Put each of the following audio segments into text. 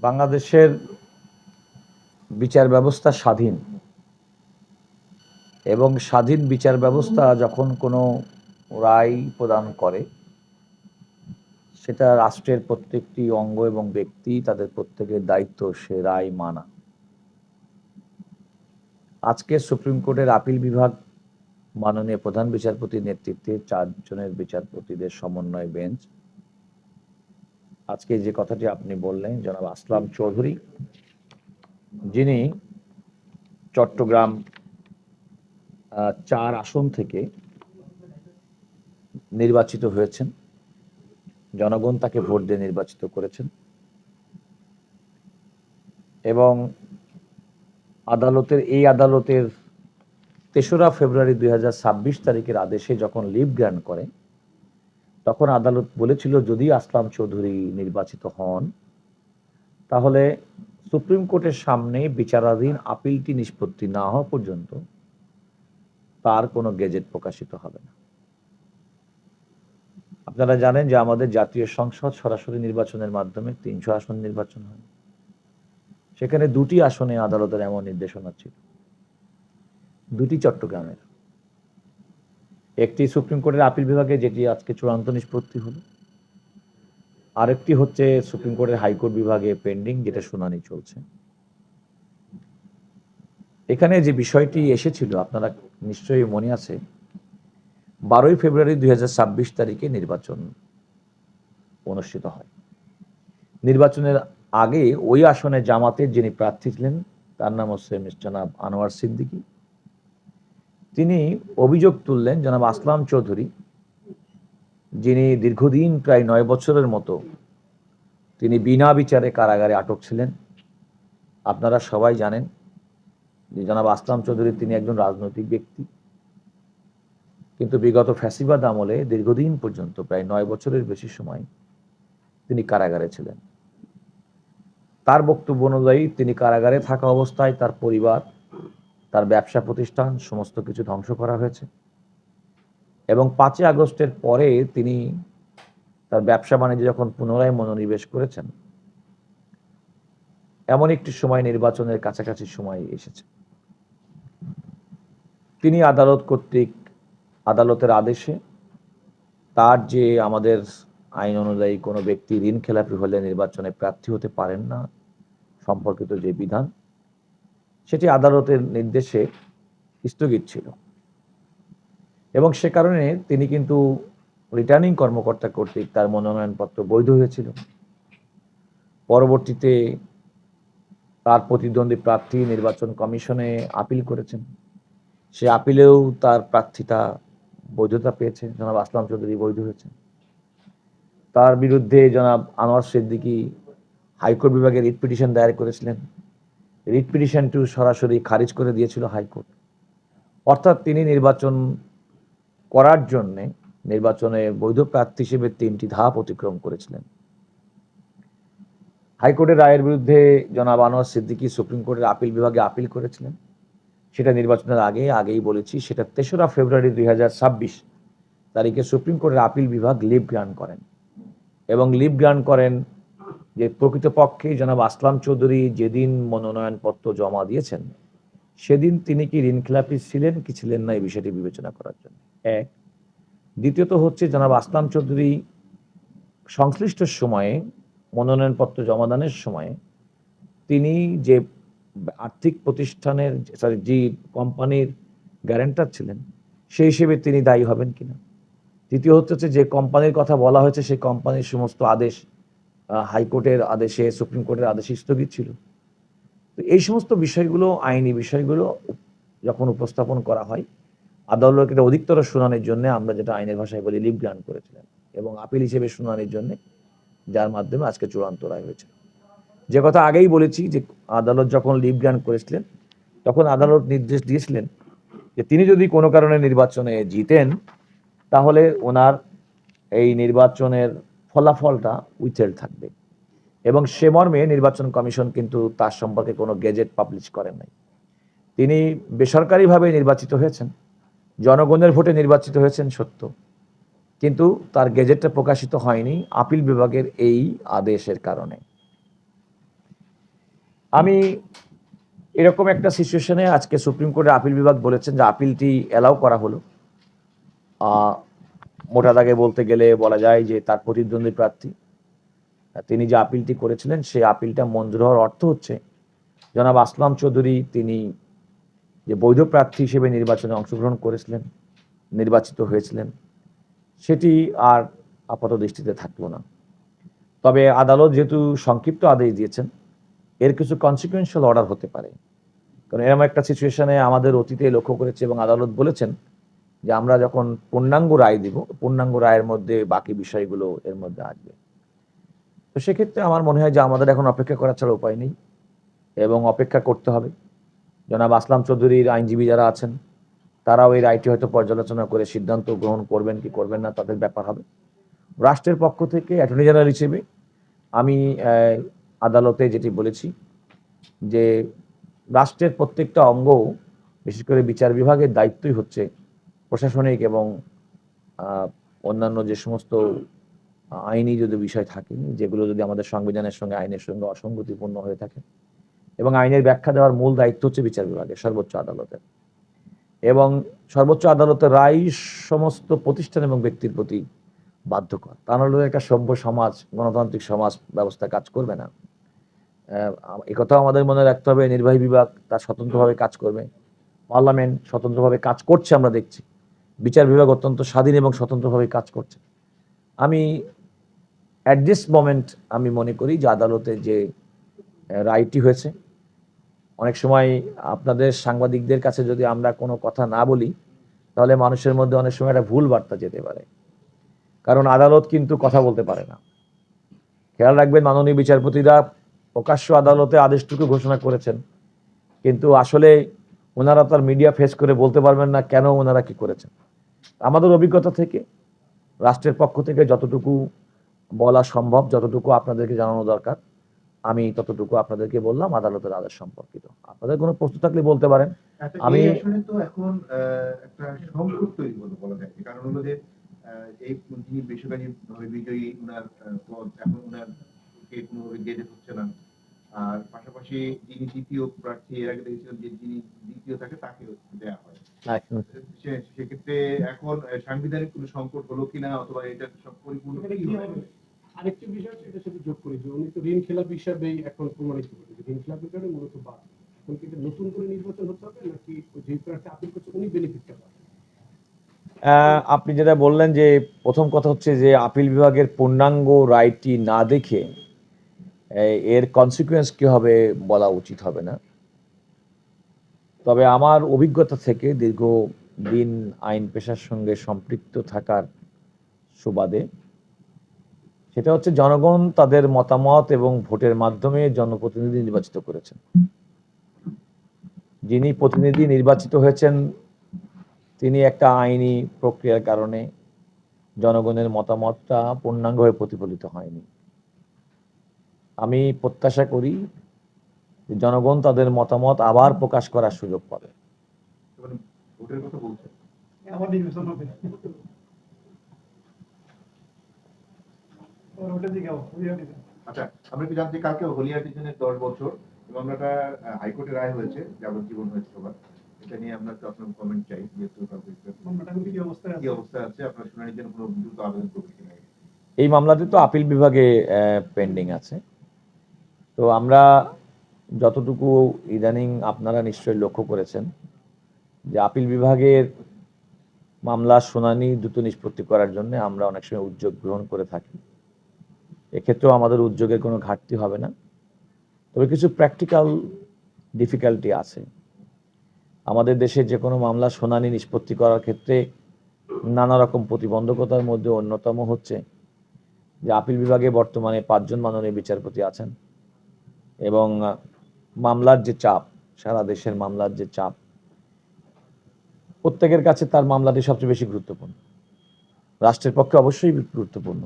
বাংলাদেশের বিচার ব্যবস্থা স্বাধীন এবং স্বাধীন বিচার ব্যবস্থা যখন কোনো রায় প্রদান করে সেটা রাষ্ট্রের প্রত্যেকটি অঙ্গ এবং ব্যক্তি তাদের প্রত্যেকের দায়িত্ব সে রায় মানা। আজকে সুপ্রিম কোর্টের আপিল বিভাগ মাননীয় প্রধান বিচারপতির নেতৃত্বে 4 জনের বিচারপতিদের সমন্বয় বেঞ্চ আজকে যে কথাটি আপনি বললেন জনাব আসলাম চৌধুরী, যিনি চট্টগ্রাম 4 আসন থেকে নির্বাচিত হয়েছেন, জনগণ তাকে ভোট দিয়ে নির্বাচিত করেছেন এবং আদালতের ৩রা ফেব্রুয়ারি ২০২৬ তারিখের আদেশে যখন লিভ গ্রান্ট করে তখন আদালত বলেছিল যদি আসলাম চৌধুরী নির্বাচিত হন তাহলে সুপ্রিম কোর্টের সামনে বিচারাধীন আপিলটি নিষ্পত্তি না হওয়া পর্যন্ত তার কোনো গেজেট প্রকাশিত হবে না। আপনারা জানেন যে আমাদের জাতীয় সংসদ সরাসরি নির্বাচনের মাধ্যমে ৩০০ আসন নির্বাচন হয়। সেখানে 2টি আসনে আদালতের এমন নির্দেশনা ছিল, 2টি চট্টগ্রামের, একটি সুপ্রিম কোর্টের আপিল বিভাগে যেটি আজকে চূড়ান্ত নিষ্পত্তি হলো, আরেকটি হচ্ছে সুপ্রিম কোর্টের হাইকোর্ট বিভাগে পেন্ডিং, যেটা শুনানি চলছে। এখানে যে বিষয়টি এসেছিল আপনারা নিশ্চয়ই মনে আছে, 12ই ফেব্রুয়ারি ২০২৬ তারিখে নির্বাচন অনুষ্ঠিত হয়। নির্বাচনের আগে ওই আসনে জামাতের যিনি প্রার্থী ছিলেন তার নাম হচ্ছে জনাব আনোয়ার সিদ্দিকী। তিনি অভিযোগ তুললেন জনাব আসলাম চৌধুরী, যিনি দীর্ঘদিন প্রায় 9 বছরের মতো তিনি বিনা বিচারে কারাগারে আটক ছিলেন। আপনারা সবাই জানেন যে জনাব আসলাম চৌধুরী তিনি একজন রাজনৈতিক ব্যক্তি, কিন্তু বিগত ফ্যাসিবাদ আমলে দীর্ঘদিন পর্যন্ত প্রায় 9 বছরের বেশি সময় তিনি কারাগারে ছিলেন। তার বক্তব্য অনুযায়ী তিনি কারাগারে থাকা অবস্থায় তার পরিবার, তার ব্যবসা প্রতিষ্ঠান সমস্ত কিছু ধ্বংস করা হয়েছে এবং 5ই আগস্টের পরে তিনি তার ব্যবসা বাণিজ্যে যখন পুনরায় মনোনিবেশ করেছেন, এমন একটি সময় নির্বাচনের কাছাকাছি সময় এসেছে। তিনি আদালতের আদেশে তার যে আমাদের আইন অনুযায়ী কোনো ব্যক্তি ঋণ খেলাপি হলে নির্বাচনে প্রার্থী হতে পারেন না সম্পর্কিত যে বিধান, সেটি আদালতের নির্দেশে স্থগিত ছিল এবং সে কারণে তিনি কিন্তু রিটার্নিং কর্মকর্তা কর্তৃক তার মনোনয়নপত্র বৈধ হয়েছিল। পরবর্তীতে তার প্রতিদ্বন্দ্বী প্রার্থী নির্বাচন কমিশনে আপিল করেছেন, সে আপিলেও তার প্রার্থিতা বৈধতা পেয়েছে, জনাব আসলাম চৌধুরী বৈধ হয়েছে। তার বিরুদ্ধে জনাব আনোয়ার সিদ্দিকী হাইকোর্ট বিভাগে রিট পিটিশন দায়ের করেছিলেন, রিট পিটিশনটি সরাসরি খারিজ করে দিয়েছিল হাইকোর্ট। অর্থাৎ তিনি নির্বাচন করার জন্যে নির্বাচনে বৈধ প্রার্থী হিসেবে 3টি ধাপ অতিক্রম করেছিলেন। হাইকোর্টের রায়ের বিরুদ্ধে জনাব আনোয়ার সিদ্দিকী সুপ্রিম কোর্টের আপিল বিভাগে আপিল করেছিলেন, সেটা নির্বাচনের আগেই বলেছি, সেটা 3রা ফেব্রুয়ারি 2026 তারিখে সুপ্রিম কোর্টের আপিল বিভাগ লিভ গ্রান্ট করেন এবং লিভ গ্রান্ট করেন যে প্রকৃতপক্ষে জনাব আসলাম চৌধুরী যেদিন মনোনয়নপত্র জমা দিয়েছেন সেদিন তিনি কি ঋণখেলাপি ছিলেন কি ছিলেন না এই বিষয়টি বিবেচনা করার জন্য। এক, দ্বিতীয়ত হচ্ছে জনাব আসলাম চৌধুরী সংশ্লিষ্ট সময়ে মনোনয়নপত্র জমাদানের সময়ে তিনি যে আর্থিক প্রতিষ্ঠানের যে কোম্পানির গ্যারান্টার ছিলেন সেই হিসেবে তিনি দায়ী হবেন কিনা। তৃতীয় হচ্ছে যে কোম্পানির কথা বলা হয়েছে সেই কোম্পানির সমস্ত আদেশ হাইকোর্টের আদেশে সুপ্রিম কোর্টের আদেশে স্থগিত ছিল। তো এই সমস্ত বিষয়গুলো, আইনি বিষয়গুলো যখন উপস্থাপন করা হয় আদালতের অধিকতর শুনানির জন্য আমরা যেটা আইনের ভাষায় বলি লিভ গ্রান্ট করেছিলেন এবং আপিল হিসেবে শুনানির জন্য, যার মাধ্যমে আজকে চূড়ান্ত রায় হয়েছে। যে কথা আগেই বলেছি যে আদালত যখন লিভ গ্রান্ট করেছিলেন তখন আদালত নির্দেশ দিয়েছিলেন যে তিনি যদি কোনো কারণে নির্বাচনে জিতেন তাহলে ওনার এই নির্বাচনের ফলাফলটা উইথহেল্ড থাকবে এবং সে মর্মে নির্বাচন কমিশন কিন্তু তার সম্পর্কে কোনো গেজেট পাবলিশ করেন নাই। তিনি বেসরকারিভাবে নির্বাচিত হয়েছেন, জনগণের ভোটে নির্বাচিত হয়েছেন সত্য, কিন্তু তার গেজেটটা প্রকাশিত হয়নি আপিল বিভাগের এই আদেশের কারণে। আমি এরকম একটা সিচুয়েশনে আজকে সুপ্রিম কোর্টের আপিল বিভাগ বলেছেন যে আপিলটি অ্যালাউ করা হলো। মোটা দাগে বলতে গেলে বলা যায় যে তার প্রতিদ্বন্দ্বী প্রার্থী তিনি যে আপিলটি করেছিলেন সেই আপিলটা মঞ্জুর হওয়ার অর্থ হচ্ছে জনাব আসলাম চৌধুরী তিনি যে বৈধ প্রার্থী হিসেবে নির্বাচনে অংশগ্রহণ করেছিলেন, নির্বাচিত হয়েছিলেন, সেটি আর আপাত দৃষ্টিতে থাকলো না। তবে আদালত যেহেতু সংক্ষিপ্ত আদেশ দিয়েছেন, এর কিছু কনসিকুয়েন্সিয়াল অর্ডার হতে পারে। কারণ এরকম একটা সিচুয়েশনে আমাদের অতীতে লক্ষ্য করেছে এবং আদালত বলেছেন যে আমরা যখন পূর্ণাঙ্গ রায় দিব, পূর্ণাঙ্গ রায়ের মধ্যে বাকি বিষয়গুলো এর মধ্যে আসবে। তো সেক্ষেত্রে আমার মনে হয় যে আমাদের এখন অপেক্ষা করা ছাড়া উপায় নেই এবং অপেক্ষা করতে হবে। জনাব আসলাম চৌধুরীর আইনজীবী যারা আছেন তারাও এই রায়টি হয়তো পর্যালোচনা করে সিদ্ধান্ত গ্রহণ করবেন কি করবেন না তাদের ব্যাপার হবে। রাষ্ট্রের পক্ষ থেকে অ্যাটর্নি জেনারেল হিসেবে আমি আদালতে যেটি বলেছি যে রাষ্ট্রের প্রত্যেকটা অঙ্গ, বিশেষ করে বিচার বিভাগের দায়িত্বই হচ্ছে প্রশাসনিক এবং অন্যান্য যে সমস্ত আইনি যদি বিষয় থাকে যেগুলো যদি আমাদের সংবিধানের সঙ্গে আইনের সঙ্গে অসঙ্গতিপূর্ণ হয়ে থাকে, এবং আইনের ব্যাখ্যা দেওয়ার মূল দায়িত্ব হচ্ছে বিচার বিভাগের, সর্বোচ্চ আদালতের। এবং সর্বোচ্চ আদালতের রায় সমস্ত প্রতিষ্ঠান এবং ব্যক্তির প্রতি বাধ্যকর। তা নাহলে একটা সভ্য সমাজ, গণতান্ত্রিক সমাজ ব্যবস্থা কাজ করবে না। একথাও আমাদের মনে রাখতে হবে, নির্বাহী বিভাগ তার স্বতন্ত্রভাবে কাজ করবে, পার্লামেন্ট স্বতন্ত্রভাবে কাজ করছে আমরা দেখছি, বিচার বিভাগ অত্যন্ত স্বাধীন এবং স্বতন্ত্রভাবে কাজ করছে। আমি অ্যাট দিস মোমেন্ট আমি মনে করি যে আদালতে যে রায়টি হয়েছে, অনেক সময় আপনাদের সাংবাদিকদের কাছে যদি আমরা কোনো কথা না বলি তাহলে মানুষের মধ্যে অনেক সময় একটা ভুল বার্তা যেতে পারে, কারণ আদালত কিন্তু কথা বলতে পারে না। খেয়াল রাখবেন, মাননীয় বিচারপতিরা প্রকাশ্য আদালতে আদেশটুকু ঘোষণা করেছেন, কিন্তু আসলে ওনারা তার মিডিয়া ফেস করে বলতে পারবেন না কেন ওনারা কি করেছেন। আমাদের অভিজ্ঞতা থেকে রাষ্ট্রের পক্ষ থেকে যতটুকু বলা সম্ভব, যতটুকু আপনাদেরকে জানানো দরকার, আমি ততটুকু আপনাদেরকে বললাম আদালতের আদেশ সম্পর্কিত। আপনাদের কোনো প্রশ্ন থাকলে বলতে পারেন। আমি আসলে তো এখন একটা সংকট তৈরি হলো বলা যায়, কারণ হলো যে এই যিনি বেসরকারি ভাবে বিজয়ী উনার পদ এখন উনার কে কোনোভাবে গেজেট হচ্ছে না। আর পাশাপাশি যিনি দ্বিতীয় প্রার্থী, এর আগে দেখেছিলাম যে যিনি দ্বিতীয় থাকে তাকে দেওয়া হয়। সেক্ষেত্রে এখন সাংবিধানিক কোনো সংকট হলো কিনা, অথবা এটা সব পরিপূর্ণ কি হবে? আরেকটি বিষয় এটার সাথে যোগ করি যে উনি তো ঋণ খেলাপি হিসাবেই এখন প্রমাণিত হলো যে ঋণ খেলাপির কারণে মূলত বাদ। এখন কি নতুন করে নির্বাচন হতে হবে নাকি যে প্রার্থী আপিল করছে উনি বেনিফিটটা পাবেন? আপনি যেটা বললেন যে প্রথম কথা হচ্ছে যে আপিল বিভাগের পূর্ণাঙ্গ রায়টি না দেখে এর কনসিকুয়েন্স কি হবে বলা উচিত হবে না। তবে আমার অভিজ্ঞতা থেকে দীর্ঘদিন আইন পেশার সঙ্গে সম্পৃক্ত থাকার সুবাদে, সেটা হচ্ছে জনগণ তাদের মতামত এবং ভোটের মাধ্যমে জনপ্রতিনিধি নির্বাচিত করেছেন। যিনি প্রতিনিধি নির্বাচিত হয়েছেন তিনি একটা আইনি প্রক্রিয়ার কারণে জনগণের মতামতটা পূর্ণাঙ্গভাবে প্রতিফলিত হয়নি। আমি প্রত্যাশা করি যে জনগণ তাদের মতামত আবার প্রকাশ করার সুযোগ পাবে। ভোটের কথা বলছেন? আচ্ছা, আমরা একটু জানতে, কালকে হলিয়া ডিভিশনের 10 বছর মামলাটা হাইকোর্টে রায় হয়েছে, যাবজ্জীবন হয়েছে সবার। এটা নিয়ে আমরা একটু আপনার কমেন্ট চাই, যেহেতু মামলাটা কি অবস্থায় আছে, আপনার শুনানির জন্য কোনো দ্রুত আবেদন করবেন কিনা? এই মামলাটি তো আপিল বিভাগে পেন্ডিং আছে। তো আমরা যতটুকু ইদানিং আপনারা নিশ্চয়ই লক্ষ্য করেছেন যে আপিল বিভাগের মামলার শুনানি দ্রুত নিষ্পত্তি করার জন্য আমরা অনেক সময় উদ্যোগ গ্রহণ করে থাকি। এক্ষেত্রেও আমাদের উদ্যোগের কোনো ঘাটতি হবে না। তবে কিছু প্র্যাকটিক্যাল ডিফিকাল্টি আছে। আমাদের দেশে যে কোনো মামলা শুনানি নিষ্পত্তি করার ক্ষেত্রে নানা রকম প্রতিবন্ধকতার মধ্যে অন্যতম হচ্ছে যে আপিল বিভাগে বর্তমানে 5 জন মাননীয় বিচারপতি আছেন এবং মামলার যে চাপ, সারা দেশের মামলার যে চাপ, প্রত্যেকের কাছে তার মামলাটি সবচেয়ে বেশি গুরুত্বপূর্ণ। রাষ্ট্রের পক্ষে অবশ্যই গুরুত্বপূর্ণ।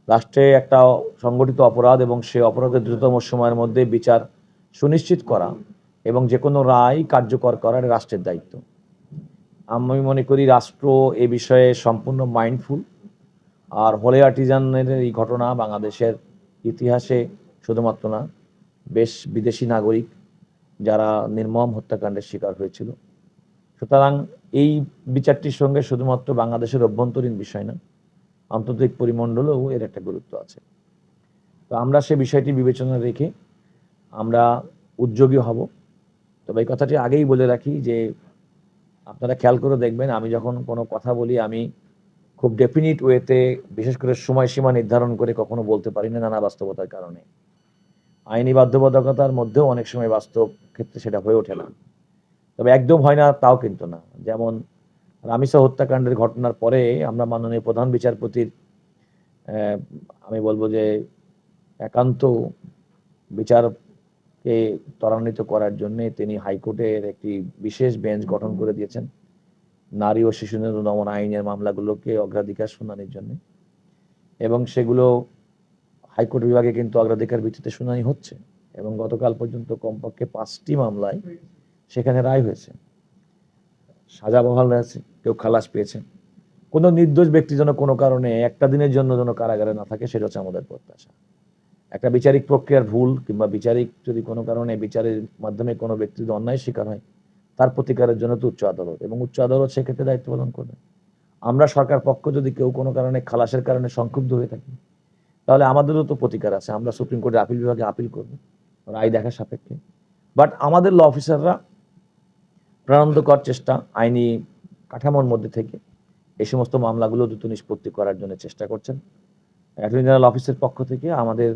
রাষ্ট্রে একটা সংগঠিত অপরাধ এবং সে অপরাধের দ্রুততম সময়ের মধ্যে বিচার সুনিশ্চিত করা এবং যে কোনো রায় কার্যকর করার রাষ্ট্রের দায়িত্ব। আমি মনে করি রাষ্ট্র এ বিষয়ে সম্পূর্ণ মাইন্ডফুল। আর হলে আর্টিজানের এই ঘটনা বাংলাদেশের ইতিহাসে শুধুমাত্র না, বেশ বিদেশি নাগরিক যারা নির্মম হত্যাকাণ্ডের শিকার হয়েছিল। সুতরাং এই বিচারটির সঙ্গে শুধুমাত্র বাংলাদেশের অভ্যন্তরীণ বিষয় না, আন্তর্জাতিক পরিমণ্ডলেও এর একটা গুরুত্ব আছে। তো আমরা সে বিষয়টি বিবেচনা রেখে আমরা উদ্যোগী হব। তবে এই কথাটি আগেই বলে রাখি যে আপনারা খেয়াল করে দেখবেন, আমি যখন কোনো কথা বলি আমি খুব ডেফিনিট ওয়েতে, বিশেষ করে সময়সীমা নির্ধারণ করে কখনো বলতে পারি না, নানা বাস্তবতার কারণে। আইনি বাধ্যবাধকতার মধ্যেও অনেক সময় বাস্তব ক্ষেত্রে সেটা হয়ে ওঠে না। তবে একদম হয় না তাও কিন্তু না। যেমন রামিসা হত্যাকাণ্ডের ঘটনার পরে আমরা মাননীয় প্রধান বিচারপতির আহ, আমি বলবো যে একান্ত বিচারকে ত্বরান্বিত করার জন্য তিনি হাইকোর্টের একটি বিশেষ বেঞ্চ গঠন করে দিয়েছেন নারী ও শিশু দমন আইনের মামলাগুলোকে অগ্রাধিকার শুনানির জন্য, এবং সেগুলো হাইকোর্ট বিভাগে কিন্তু অগ্রাধিকার ভিত্তিতে শুনানি হচ্ছে, এবং গতকাল পর্যন্ত কমপক্ষে 5টি মামলায় সেখানে রায় হয়েছে, সাজা বহাল আছে, কেউ খালাস পেয়েছে। কোনো নির্দোষ ব্যক্তি যেন কোনো কারণে একটা দিনের জন্য যেন কারাগারে না থাকে, সেটা হচ্ছে আমাদের প্রত্যাশা। একটা বিচারিক প্রক্রিয়ার ভুল কিংবা বিচারিক যদি কোনো কারণে বিচারের মাধ্যমে কোনো ব্যক্তি যদি অন্যায় শিকার হয়, তার প্রতিকারের জন্য তো উচ্চ আদালত, এবং উচ্চ আদালত সেক্ষেত্রে দায়িত্ব পালন করবে। আমরা সরকার পক্ষ যদি কেউ কোনো কারণে খালাসের কারণে সংক্ষুব্ধ হয়ে থাকি, তাহলে আমাদেরও তো প্রতিকার আছে, আমরা সুপ্রিম কোর্টের আপিল বিভাগে আপিল করব রায় দেখা সাপেক্ষে। বাট আমাদের ল অফিসাররা প্রাণান্তকর চেষ্টা আইনি কাঠামোর মধ্যে থেকে এই সমস্ত মামলাগুলো দ্রুত নিষ্পত্তি করার জন্য চেষ্টা করছেন। অ্যাটর্নি জেনারেল অফিসের পক্ষ থেকে আমাদের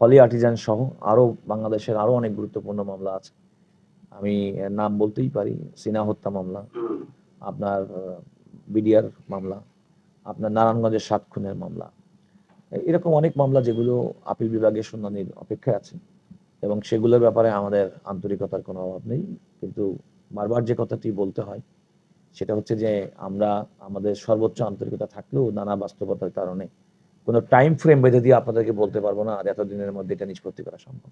হলি আর্টিজান সহ আরও বাংলাদেশের আরও অনেক গুরুত্বপূর্ণ মামলা আছে। আমি নাম বলতেই পারি, সিনা হত্যা মামলা, আপনার বিডিআর মামলা, আপনার নারায়ণগঞ্জের 7 খুনের মামলা, এরকম অনেক মামলা যেগুলো আপিল বিভাগে শুনানির অপেক্ষায় আছে, এবং সেগুলোর ব্যাপারে আমাদের আন্তরিকতার কোনো অভাব নেই। কিন্তু বারবার যে কথাটি বলতে হয় সেটা হচ্ছে যে আমরা আমাদের সর্বোচ্চ আন্তরিকতা থাকলেও নানা বাস্তবতার কারণে কোনো টাইম ফ্রেম বেঁধে দিয়ে আপনাদেরকে বলতে পারবো না আর এতদিনের মধ্যে এটা নিষ্পত্তি করা সম্ভব।